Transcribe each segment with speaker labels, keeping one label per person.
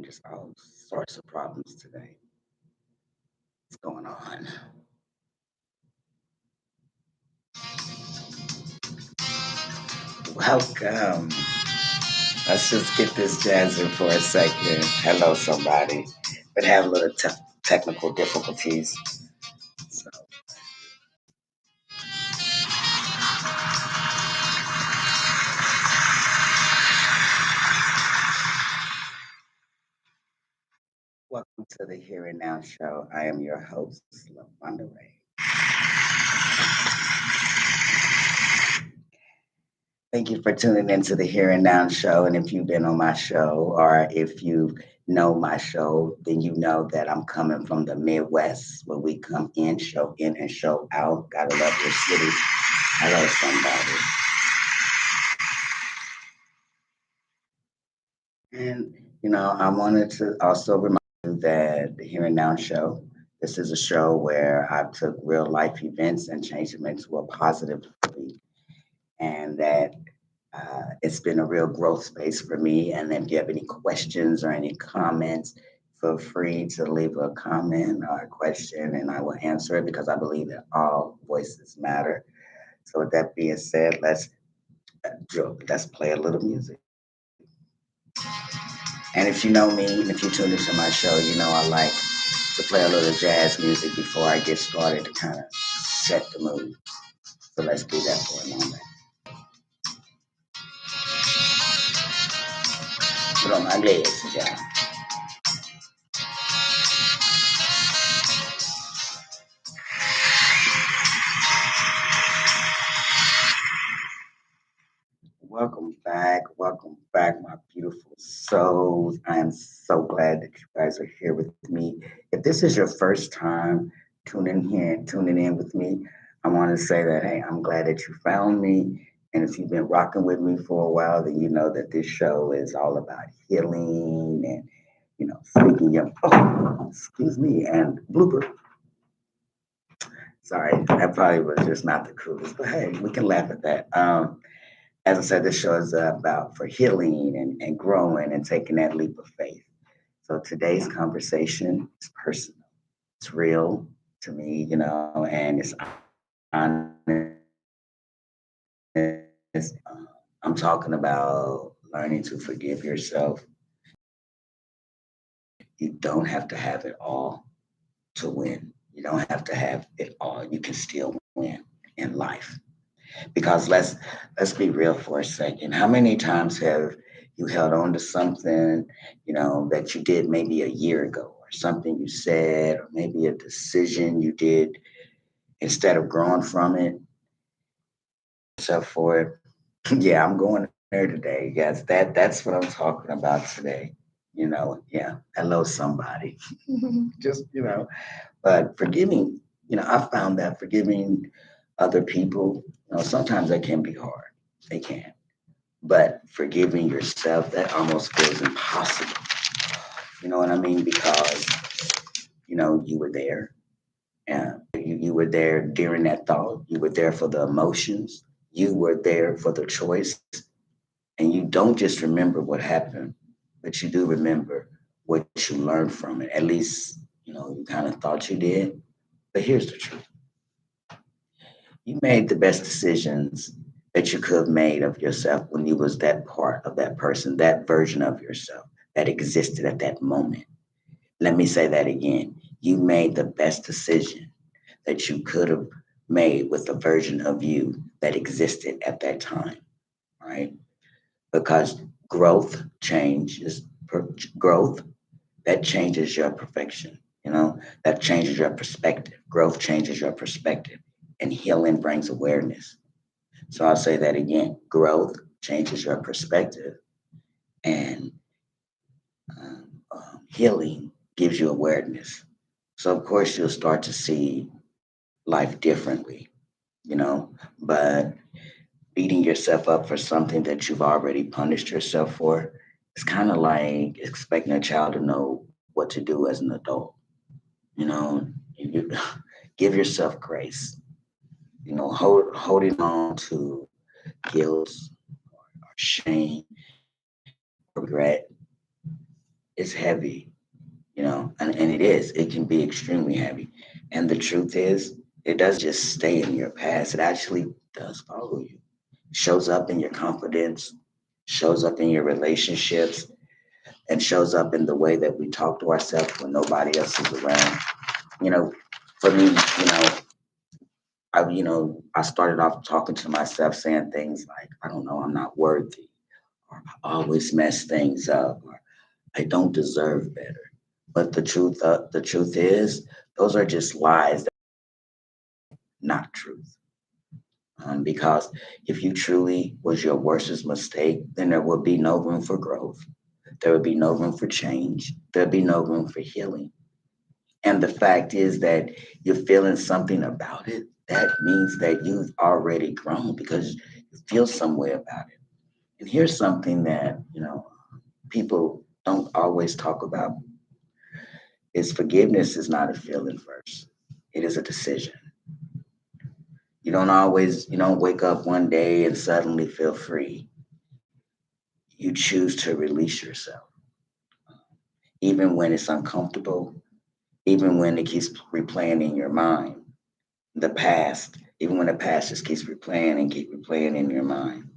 Speaker 1: just all sorts of problems today. What's going on? Welcome. Let's just get this jazz in for a second. Hello, somebody. But have a little technical difficulties. So, welcome to the Here and Now show. I am your host, LaWanda Ray. Thank you for tuning into the Here and Now show. And if you've been on my show or if you know my show, then you know that I'm coming from the Midwest where we come in and show out. Gotta love your city. Hello, somebody. And, I wanted to also remind you that the Here and Now show, this is a show where I took real life events and changed them into a positive beat. And that it's been a real growth space for me. And if you have any questions or any comments, feel free to leave a comment or a question and I will answer it because I believe that all voices matter. So with that being said, let's play a little music. And if you know me, and if you tune into my show, you know I like to play a little jazz music before I get started to kind of set the mood. So let's do that for a moment. Put on my legs again. Welcome back, my beautiful souls. I am so glad that you guys are here with me. If this is your first time tuning in with me, I want to say that hey, I'm glad that you found me. And if you've been rocking with me for a while, then you know that this show is all about healing and speaking your excuse me and blooper. Sorry, that probably was just not the coolest, but hey, we can laugh at that. As I said, this show is about for healing and growing and taking that leap of faith. So today's conversation is personal. It's real to me, and it's honest. I'm talking about learning to forgive yourself. You don't have to have it all to win. You don't have to have it all. You can still win in life. Because let's be real for a second. How many times have you held on to something, that you did maybe a year ago, or something you said, or maybe a decision you did instead of growing from it, yourself for it? Yeah, I'm going there today. Yes, that's what I'm talking about today. Yeah. Hello, somebody. Just but forgiving, I found that forgiving other people, sometimes that can be hard. They can. But forgiving yourself, that almost feels impossible. You know what I mean? Because, you were there. And you were there during that thought. You were there for the emotions. You were there for the choice. And you don't just remember what happened, but you do remember what you learned from it. At least, you kind of thought you did. But here's the truth. You made the best decisions that you could have made of yourself when you was that part of that person, that version of yourself that existed at that moment. Let me say that again. You made the best decision that you could have made with the version of you that existed at that time, right? Because growth changes growth that changes your perfection, that changes your perspective. Growth changes your perspective, and healing brings awareness. So I'll say that again. Growth changes your perspective, and healing gives you awareness. So, of course, you'll start to see life differently, but beating yourself up for something that you've already punished yourself for, it's kind of like expecting a child to know what to do as an adult. You give yourself grace, holding on to guilt or shame, regret, is heavy, and it is. It can be extremely heavy. And the truth is, it doesn't just stay in your past. It actually does follow you. Shows up in your confidence, shows up in your relationships, and shows up in the way that we talk to ourselves when nobody else is around. You know, for me, I started off talking to myself saying things like, I don't know, I'm not worthy, or I always mess things up, or I don't deserve better. But the truth is, those are just lies, not truth. Because if you truly was your worstest mistake, then there would be no room for growth. There would be no room for change. There'd be no room for healing. And the fact is that you're feeling something about it. That means that you've already grown because you feel some way about it. And here's something that, people don't always talk about is forgiveness is not a feeling first. It is a decision. You don't wake up one day and suddenly feel free. You choose to release yourself, even when it's uncomfortable, even when it keeps replaying in your mind. The past, even when the past just keeps replaying and keep replaying in your mind.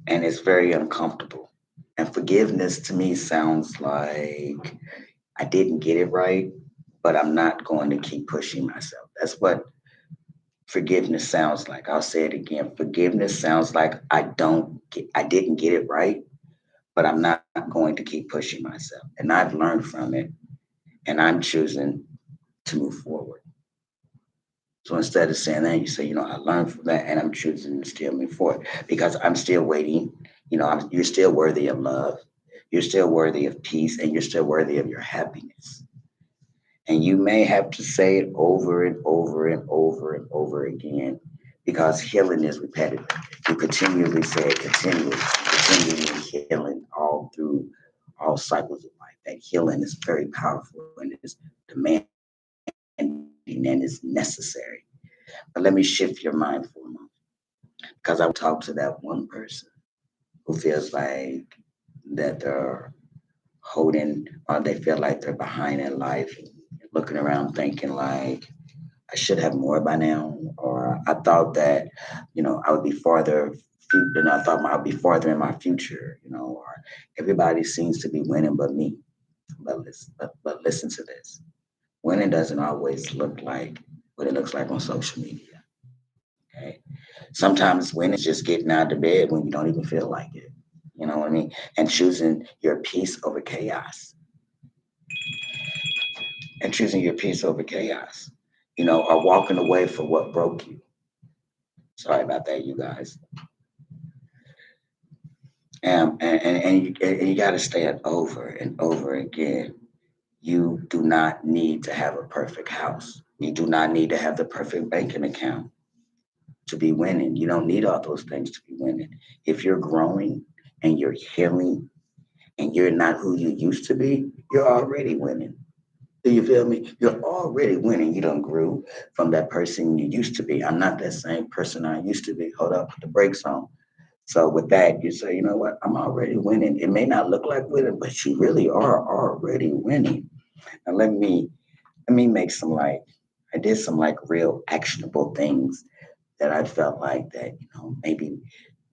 Speaker 1: And it's very uncomfortable. And forgiveness to me sounds like I didn't get it right, but I'm not going to keep pushing myself. That's what forgiveness sounds like. I'll say it again. Forgiveness sounds like I didn't get it right, but I'm not going to keep pushing myself. And I've learned from it and I'm choosing to move forward. So instead of saying that, you say, I learned from that and I'm choosing to still move forward because I'm still waiting. You're still worthy of love. You're still worthy of peace and you're still worthy of your happiness. And you may have to say it over and over and over and over again because healing is repetitive. You continually say it continually healing all through all cycles of life. That healing is very powerful and is demanding and is necessary. But let me shift your mind for a moment because I would talk to that one person who feels like that they're holding or they feel like they're behind in life and looking around thinking like I should have more by now, or I thought that, I would be farther, I thought I'd be farther in my future, or everybody seems to be winning but me. But listen to this. Winning doesn't always look like what it looks like on social media. Okay. Sometimes winning is just getting out of bed when you don't even feel like it. You know what I mean? And choosing your peace over chaos. And choosing your peace over chaos. Or walking away from what broke you. Sorry about that, you guys. And you got to say it over and over again. You do not need to have a perfect house. You do not need to have the perfect banking account to be winning. You don't need all those things to be winning. If you're growing and you're healing and you're not who you used to be, you're already winning. Do you feel me? You're already winning. You don't grew from that person you used to be. I'm not that same person I used to be. Hold up, put the brakes on. So with that, you say, you know what? I'm already winning. It may not look like winning, but you really are already winning. Now let me make some I did some real actionable things that I felt like that, maybe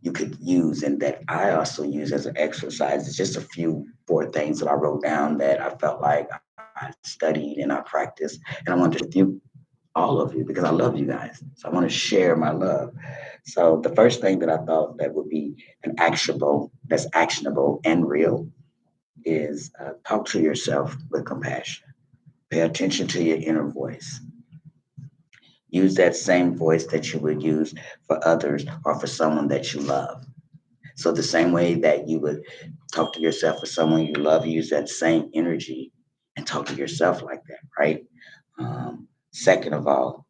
Speaker 1: you could use and that I also use as an exercise. It's just a few 4 things that I wrote down that I felt like I studied and I practiced. And I want to share with you, all of you, because I love you guys. So I want to share my love. So the first thing that I thought that would be that's actionable and real is talk to yourself with compassion. Pay attention to your inner voice. Use that same voice that you would use for others or for someone that you love. So the same way that you would talk to yourself for someone you love, use that same energy and talk to yourself like that, right? Second of all,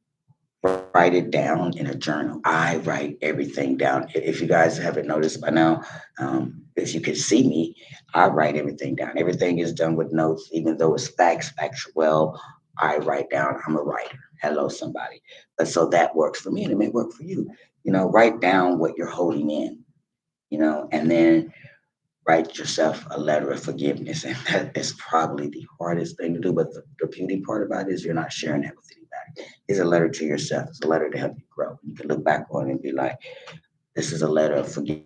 Speaker 1: write it down in a journal. I write everything down. If you guys haven't noticed by now, if you can see me, I write everything down. Everything is done with notes, even though it's factual. I write down. I'm a writer. Hello, somebody. But so that works for me, and it may work for you. Write down what you're holding in. And then Write yourself a letter of forgiveness. And that is probably the hardest thing to do. But the beauty part about it is you're not sharing that with anybody. It's a letter to yourself. It's a letter to help you grow. You can look back on it and be like, this is a letter of forgiveness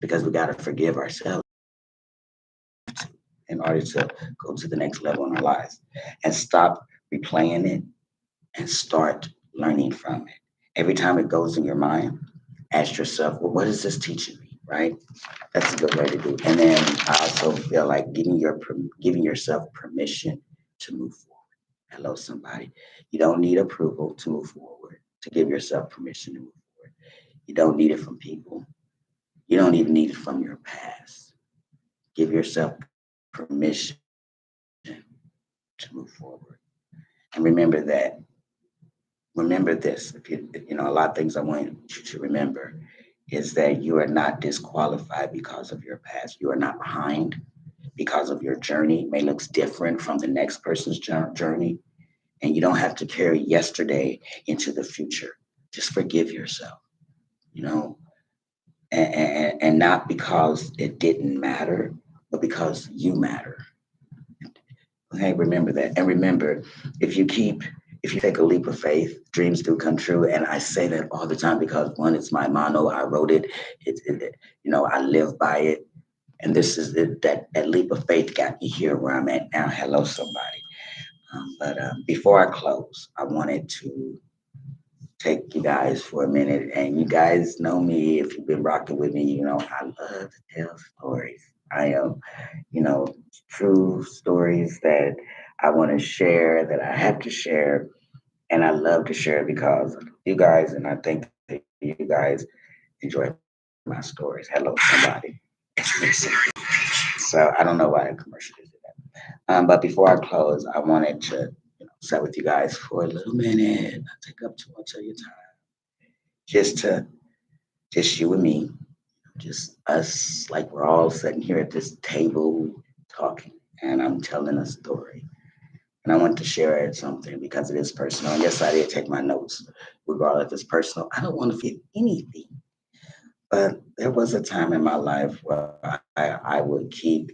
Speaker 1: because we got to forgive ourselves in order to go to the next level in our lives and stop replaying it and start learning from it. Every time it goes in your mind, ask yourself, well, what is this teaching me? Right? That's a good way to do it. And then I also feel like giving yourself permission to move forward. Hello, somebody. You don't need approval to move forward, to give yourself permission to move forward. You don't need it from people. You don't even need it from your past. Give yourself permission to move forward. And remember this, if a lot of things I want you to remember is that you are not disqualified because of your past. You are not behind because of your journey. It may look different from the next person's journey. And you don't have to carry yesterday into the future. Just forgive yourself, you know, and not because it didn't matter, but because you matter. Okay, remember that. And remember, if you take a leap of faith, dreams do come true. And I say that all the time because one, it's my motto. I wrote it. I live by it. And this is that leap of faith got me here where I'm at now. Hello, somebody. But before I close, I wanted to take you guys for a minute. And you guys know me. If you've been rocking with me, I love to tell stories. I am, true stories that I want to share, that I have to share. And I love to share because you guys, and I think that you guys enjoy my stories. Hello, somebody. So I don't know why the commercial is that. But before I close, I wanted to sit with you guys for a little minute, not take up too much of your time, just to just you and me, just us, like we're all sitting here at this table talking, and I'm telling a story. And I want to share it something because it is personal. And yes, I did take my notes, regardless if it's personal. I don't want to forget anything. But there was a time in my life where I would keep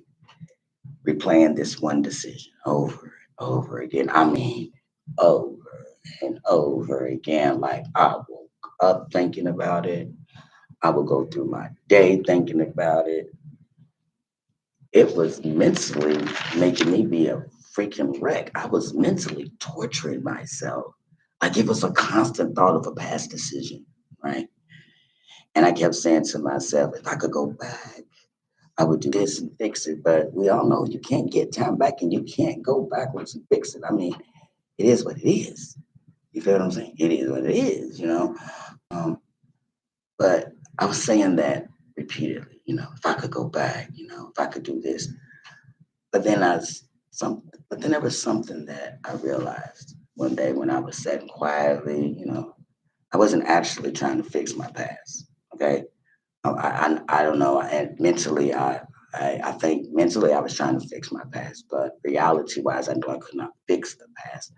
Speaker 1: replaying this one decision over and over again. I mean, over and over again. Like I woke up thinking about it. I would go through my day thinking about it. It was mentally making me be a freaking wreck. I was mentally torturing myself. Like it was a constant thought of a past decision, right? And I kept saying to myself, if I could go back, I would do this and fix it. But we all know you can't get time back and you can't go backwards and fix it. I mean, it is what it is. You feel what I'm saying? It is what it is. Um, but I was saying that repeatedly, if I could go back, if I could do this. But then but then there was something that I realized one day when I was sitting quietly, I wasn't actually trying to fix my past. Okay. I don't know. And mentally, I think mentally I was trying to fix my past, but reality wise, I know I could not fix the past,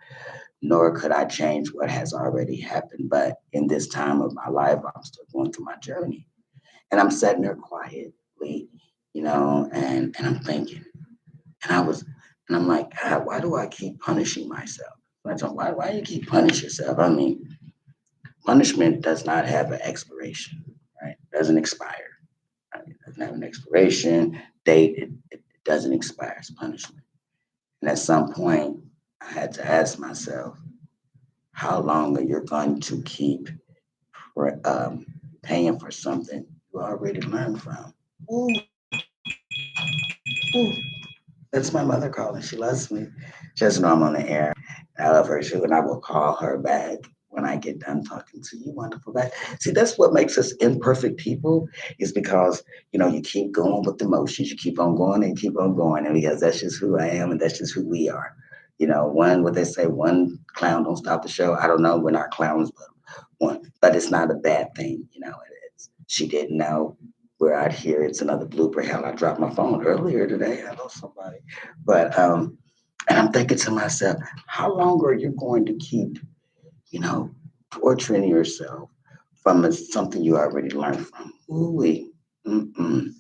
Speaker 1: nor could I change what has already happened. But in this time of my life, I'm still going through my journey. And I'm sitting there quietly, and I'm thinking, and I'm like, God, why do I keep punishing myself? Why do you keep punishing yourself? I mean, punishment does not have an expiration, right? It doesn't expire. Right? It doesn't have an expiration date. It doesn't expire. It's punishment. And at some point, I had to ask myself, how long are you going to keep um, paying for something you already learned from? Ooh, ooh. That's my mother calling. She loves me. She doesn't know I'm on the air. I love her too, and I will call her back when I get done talking to you, wonderful guy. See, that's what makes us imperfect people, is because you keep going with the motions, you keep on going and keep on going, and because that's just who I am and that's just who we are. What they say, one clown don't stop the show. I don't know, we're not clowns, but one, but it's not a bad thing. She didn't know we're out here. It's another blooper. Hell, I dropped my phone earlier today. I know somebody, but and I'm thinking to myself, how long are you going to keep, you know, torturing yourself from something you already learned from? Ooh, Mm-mm.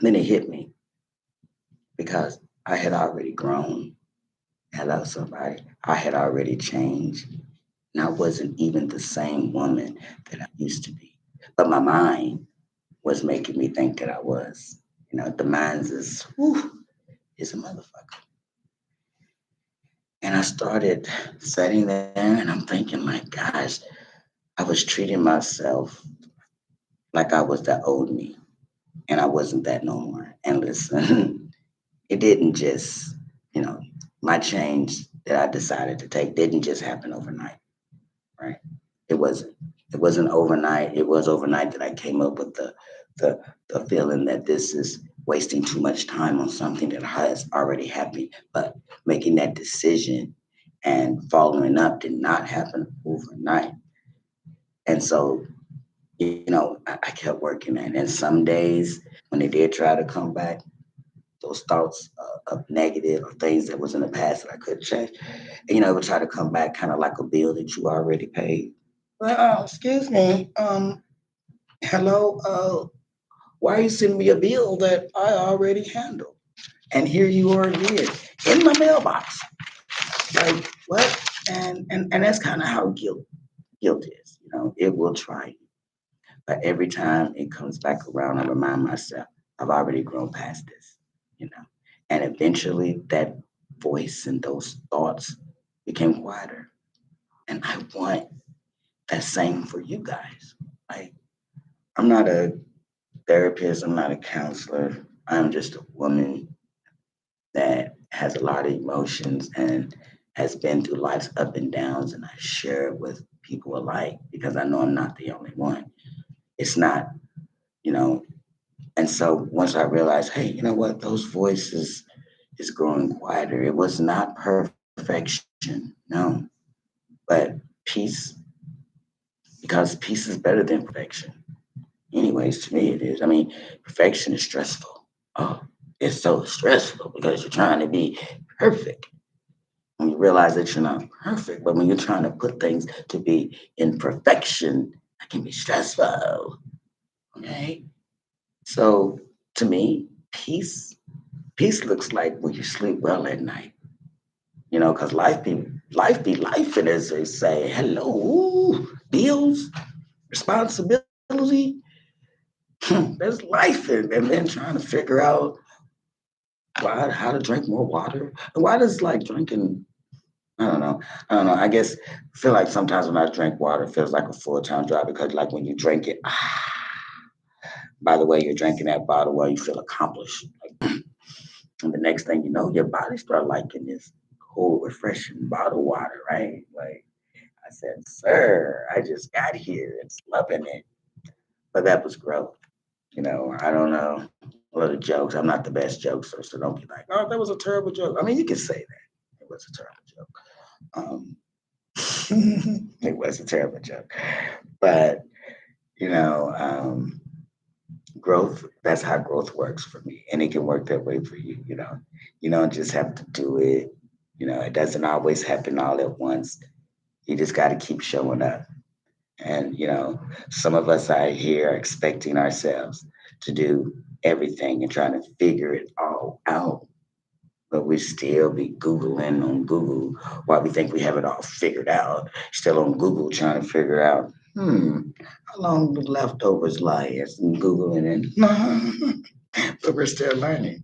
Speaker 1: Then it hit me because I had already grown. Hello, somebody. I had already changed. And I wasn't even the same woman that I used to be. But my mind was making me think that I was. You know, the mind is a motherfucker. And I started sitting there and I'm thinking, my gosh, I was treating myself like I was that old me. And I wasn't that no more. And listen, it didn't just, you know, my change that I decided to take didn't just happen overnight, right? It wasn't. It wasn't overnight. It was overnight that I came up with the the feeling that this is wasting too much time on something that has already happened. But making that decision and following up did not happen overnight. And so, I kept working at it. And some days when they did try to come back, those thoughts of negative or things that was in the past that I couldn't change, and, it would try to come back kind of like a bill that you already paid. Well, excuse me. Hello. Why are you sending me a bill that I already handled? And here you are again in my mailbox. Like what? And that's kind of how guilt is. It will try you, but every time it comes back around, I remind myself I've already grown past this. You know, and eventually that voice and those thoughts became quieter. And I want that same for you guys. Like I'm not a therapist. I'm not a counselor. I'm just a woman that has a lot of emotions and has been through life's up and downs. And I share it with people alike because I know I'm not the only one. It's not, you know. And so once I realized, hey, you know what, those voices is growing quieter. It was not perfection, no, but peace, because peace is better than perfection. Anyways, to me, it is. I mean, perfection is stressful. Oh, it's so stressful because you're trying to be perfect. When you realize that you're not perfect, but when you're trying to put things to be in perfection, that can be stressful. Okay. So to me, peace looks like when you sleep well at night. Because life be life, and as they say, hello, bills, responsibility. There's life, and then trying to figure out how to drink more water. And why does like drinking? I don't know. I don't know. I guess I feel like sometimes when I drink water, it feels like a full time job because like when you drink it, by the way, you're drinking that bottle while you feel accomplished. Like, and the next thing you know, your body start liking this cool, refreshing bottled water, right? Like I said, sir, I just got here. It's loving it. But that was growth. I don't know a lot of jokes. I'm not the best jokester, so don't be like, oh, that was a terrible joke. I mean, you can say that. It was a terrible joke. It was a terrible joke. But, you know, um, growth, that's how growth works for me. And it can work that way for you. You don't just have to do it. It doesn't always happen all at once. You just got to keep showing up. And, some of us out here are expecting ourselves to do everything and trying to figure it all out. But we still be Googling on Google while we think we have it all figured out. Still on Google trying to figure out, how long do leftovers last? And Googling it. But we're still learning.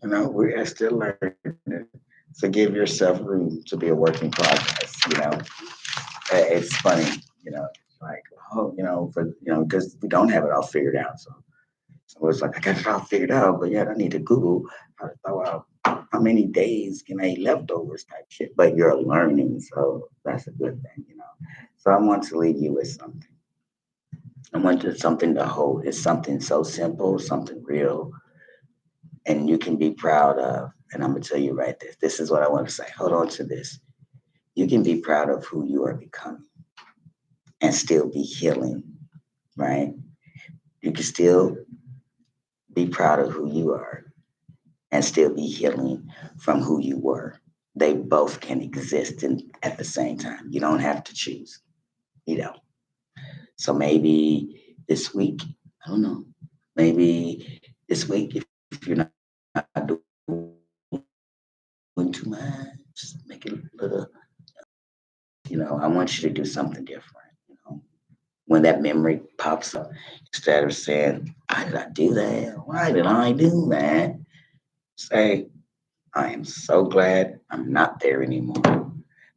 Speaker 1: We are still learning. So give yourself room to be a working progress. It's funny, like, oh, because we don't have it all figured out. So it's like, I got it all figured out, but yet I need to Google how to throw out how many days can I eat leftovers type shit. But you're learning, so that's a good thing. So I want to leave you with something. I want to something to hold. It's something so simple, something real, and you can be proud of. And I'm gonna tell you right this. This is what I want to say. Hold on to this. You can be proud of who you are becoming and still be healing, right? You can still be proud of who you are and still be healing from who you were. They both can exist at the same time. You don't have to choose. You know. So maybe this week, I don't know. Maybe this week, if you're not doing too much, just make it a little, I want you to do something different. When that memory pops up, instead of saying, why did I do that? Why did I do that? Say, I am so glad I'm not there anymore.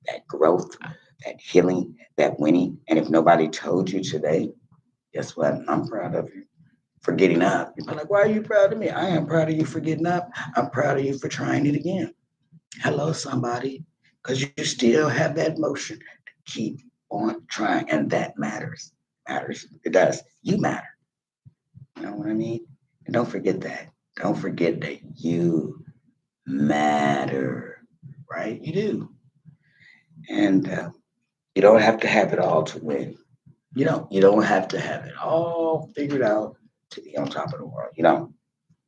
Speaker 1: That growth, that healing, that winning. And if nobody told you today, guess what? I'm proud of you for getting up. You're like, why are you proud of me? I am proud of you for getting up. I'm proud of you for trying it again. Hello, somebody. Because you still have that motion to keep on trying. And that matters. Matters. It does. You matter. You know what I mean? And don't forget that. Don't forget that you matter. Right? You do. And you don't have to have it all to win. You don't have to have it all figured out to be on top of the world.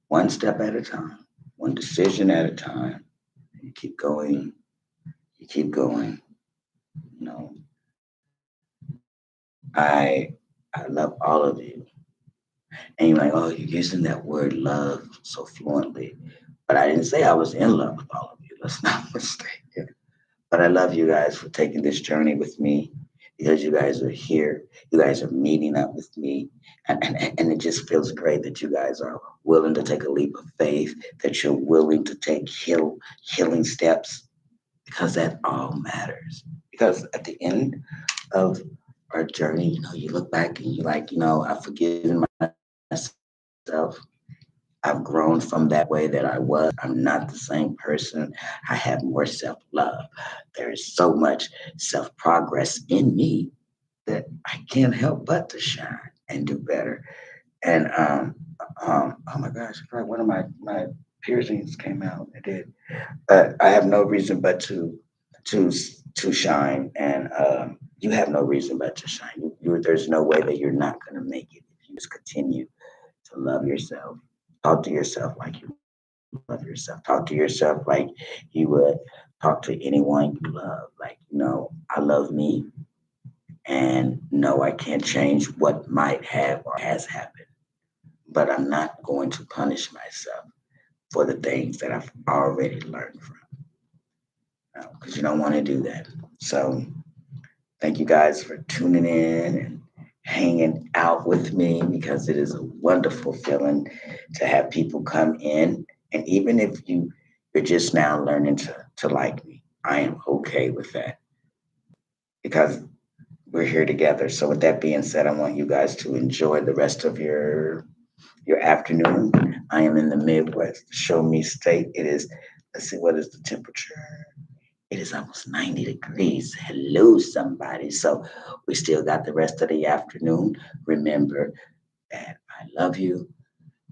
Speaker 1: One step at a time, one decision at a time. You keep going, you keep going. You know, I I love all of you. And you're like, oh, you're using that word love so fluently. But I didn't say I was in love with all of you. Let's not mistake it. But I love you guys for taking this journey with me because you guys are here. You guys are meeting up with me. And it just feels great that you guys are willing to take a leap of faith, that you're willing to take healing steps because that all matters. Because at the end of our journey, you look back and you're like, I've forgiven myself. I've grown from that way that I was. I'm not the same person. I have more self love. There is so much self progress in me that I can't help but to shine and do better. And oh my gosh, right, one of my piercings came out. It did. But I have no reason but to to shine, and you have no reason but to shine. There's no way that you're not going to make it if you just continue to love yourself. Talk to yourself like you love yourself. Talk to yourself like you would talk to anyone you love. Like, I love me, and no, I can't change what might have or has happened, but I'm not going to punish myself for the things that I've already learned from, because you don't want to do that. So, thank you guys for tuning in and hanging out with me because it is a wonderful feeling to have people come in. And even if you're just now learning to like me, I am okay with that because we're here together. So with that being said, I want you guys to enjoy the rest of your afternoon. I am in the Midwest. Show me state. It is, let's see, what is the temperature? It is almost 90 degrees. Hello, somebody. So we still got the rest of the afternoon. Remember that I love you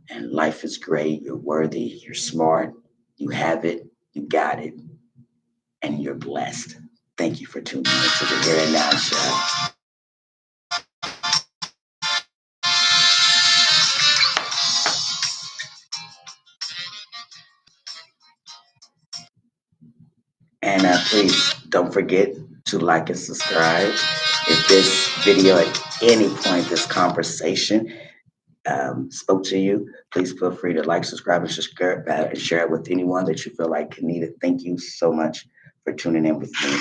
Speaker 1: and life is great. You're worthy. You're smart. You have it. You got it. And you're blessed. Thank you for tuning in to the Here and Now Show. And please don't forget to like and subscribe. If this video at any point, this conversation spoke to you, please feel free to like, subscribe, and share it with anyone that you feel like can need it. Thank you so much for tuning in with me.